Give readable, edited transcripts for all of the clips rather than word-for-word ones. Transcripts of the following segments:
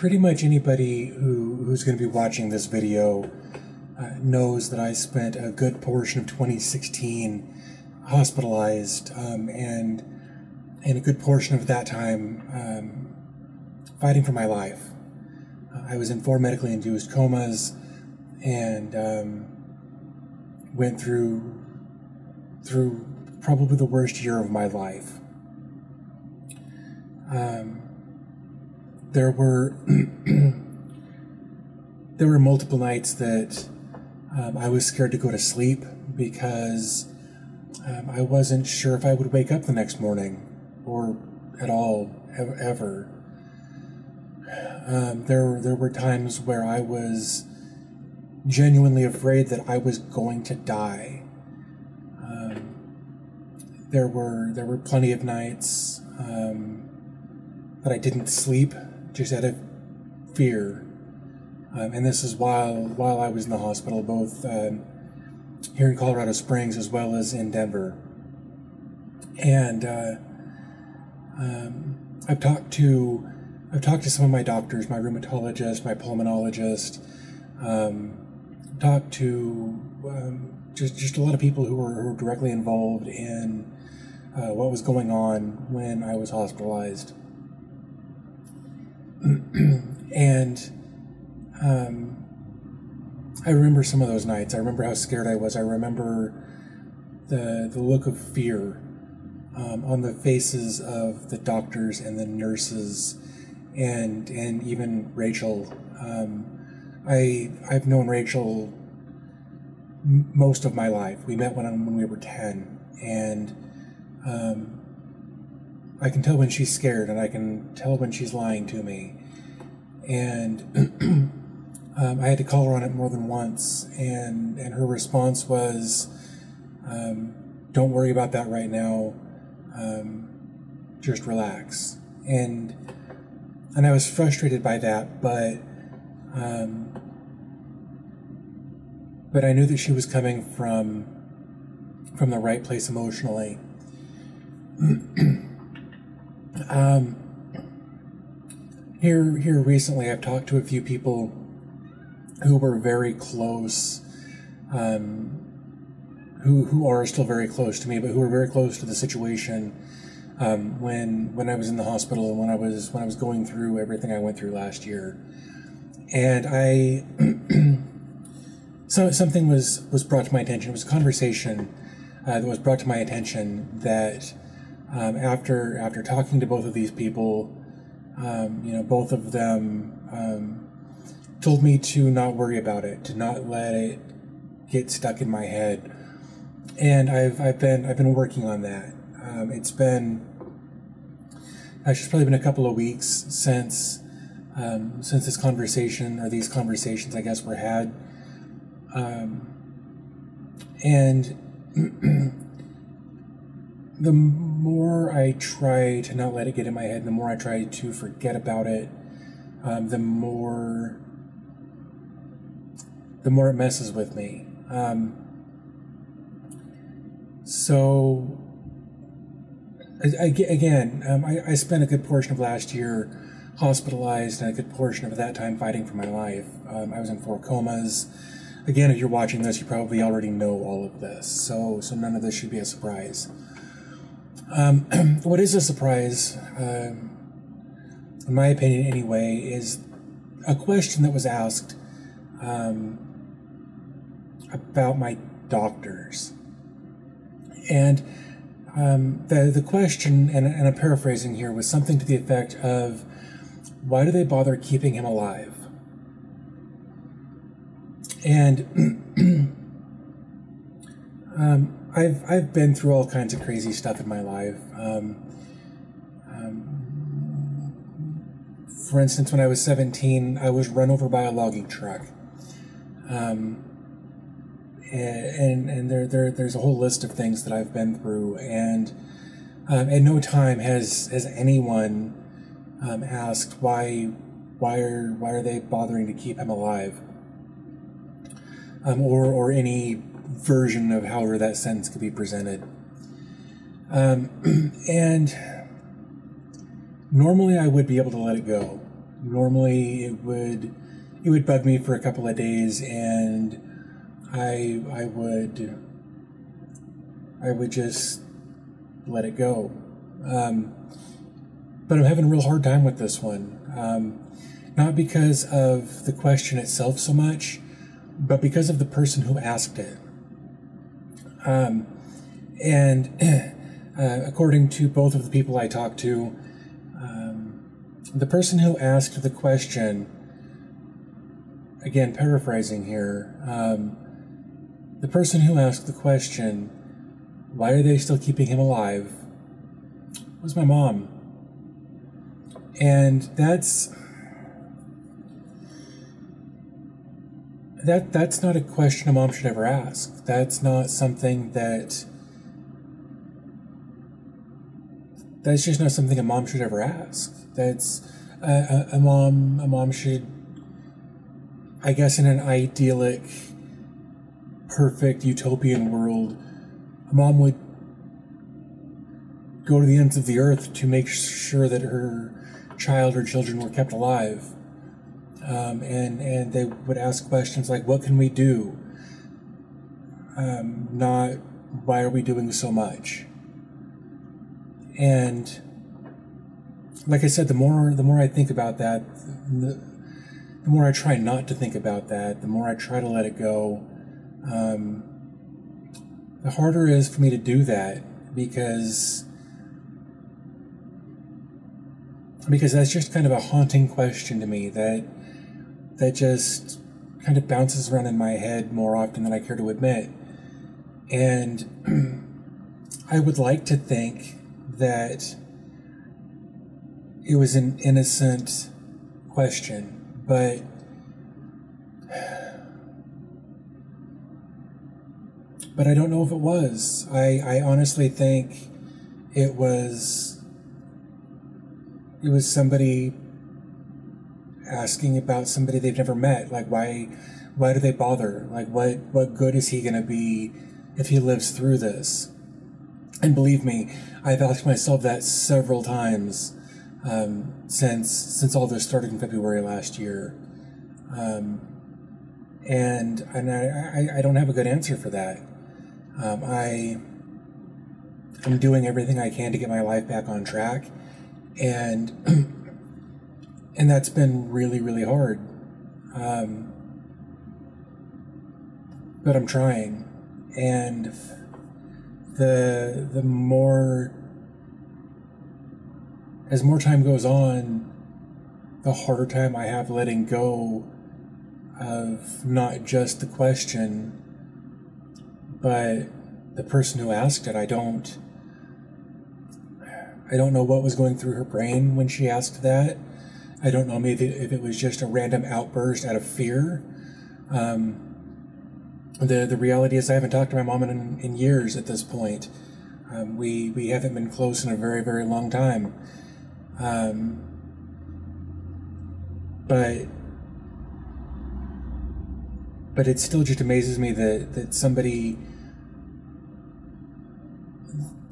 pretty much anybody who's going to be watching this video knows that I spent a good portion of 2016 hospitalized, and a good portion of that time fighting for my life. I was in 4 medically induced comas and went through probably the worst year of my life. There were multiple nights that I was scared to go to sleep because I wasn't sure if I would wake up the next morning or at all, ever. There were times where I was genuinely afraid that I was going to die. There were plenty of nights that I didn't sleep just out of fear. And this is while I was in the hospital, both here in Colorado Springs as well as in Denver. And I've talked to some of my doctors, my rheumatologist, my pulmonologist, talked to just a lot of people who were directly involved in what was going on when I was hospitalized. And I remember some of those nights. I remember how scared I was. I remember the look of fear on the faces of the doctors and the nurses, and even Rachel. I've known Rachel most of my life. We met when we were 10, and I can tell when she's scared, and I can tell when she's lying to me. And I had to call her on it more than once, and her response was, "Don't worry about that right now. Just relax." And I was frustrated by that, but I knew that she was coming from the right place emotionally. Here recently, I've talked to a few people who were very close, who are still very close to me, but who were very close to the situation when I was in the hospital and when I was going through everything I went through last year. And something was brought to my attention. It was a conversation that was brought to my attention that after talking to both of these people, both of them told me to not worry about it, to not let it get stuck in my head. And I've been working on that. It's probably been a couple of weeks since this conversation, or these conversations, I guess, were had. And the more I try to not let it get in my head, the more I try to forget about it, the more it messes with me. So I spent a good portion of last year hospitalized, and a good portion of that time fighting for my life. I was in 4 comas. Again, if you're watching this, you probably already know all of this, so none of this should be a surprise. What is a surprise, in my opinion anyway, is a question that was asked about my doctors. And the question, and I'm paraphrasing here, was something to the effect of, why do they bother keeping him alive? And I've been through all kinds of crazy stuff in my life. For instance, when I was 17, I was run over by a logging truck. And there's a whole list of things that I've been through, and at no time has anyone asked why are they bothering to keep him alive, or any version of however that sentence could be presented. And normally I would be able to let it go. Normally it would bug me for a couple of days, and I would just let it go. But I'm having a real hard time with this one. Not because of the question itself so much, but because of the person who asked it. According to both of the people I talked to, the person who asked the question, again, paraphrasing here, the person who asked the question, why are they still keeping him alive, was my mom. And that's not a question a mom should ever ask. That's not something that's just not something a mom should ever ask. That's a mom should, I guess, in an idyllic, perfect, utopian world, a mom would go to the ends of the earth to make sure that her child or children were kept alive. And they would ask questions like, what can we do? Not, why are we doing so much? And like I said, the more I think about that, the more I try not to think about that, the more I try to let it go, the harder it is for me to do that, because that's just kind of a haunting question to me that just kind of bounces around in my head more often than I care to admit. And I would like to think that it was an innocent question, but I don't know if it was. I honestly think it was somebody asking about somebody they've never met. Like, why do they bother? Like, what good is he going to be if he lives through this? And believe me, I've asked myself that several times since all this started in February last year. And I don't have a good answer for that. I'm doing everything I can to get my life back on track, and and that's been really, really hard. But I'm trying, and the more, as more time goes on, the harder time I have letting go of not just the question, but the person who asked it. I don't know what was going through her brain when she asked that. I don't know maybe if it was just a random outburst out of fear. The reality is I haven't talked to my mom in years at this point. We haven't been close in a very, very long time. But it still just amazes me that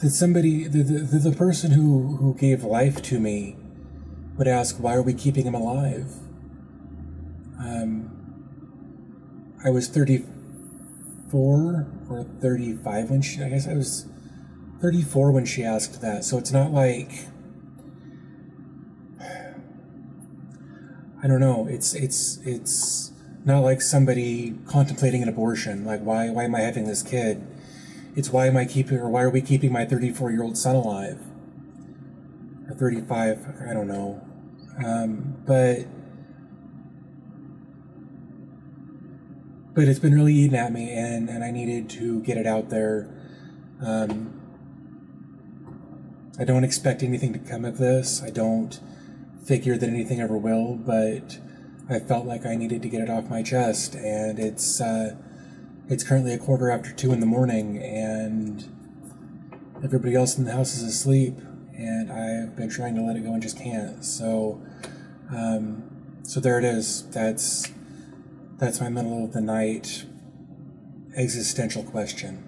the person who gave life to me would ask, why are we keeping him alive? I was 34 or 35 when I guess I was 34 when she asked that. So it's not like, I don't know, it's not like somebody contemplating an abortion. Like, why am I having this kid? It's why are we keeping my 34-year-old son alive? Or 35, I don't know. But it's been really eating at me, and I needed to get it out there. I don't expect anything to come of this. I don't figure that anything ever will, but I felt like I needed to get it off my chest, and it's currently 2:15 in the morning, and everybody else in the house is asleep, and I've been trying to let it go and just can't. So there it is. That's my middle of the night existential question.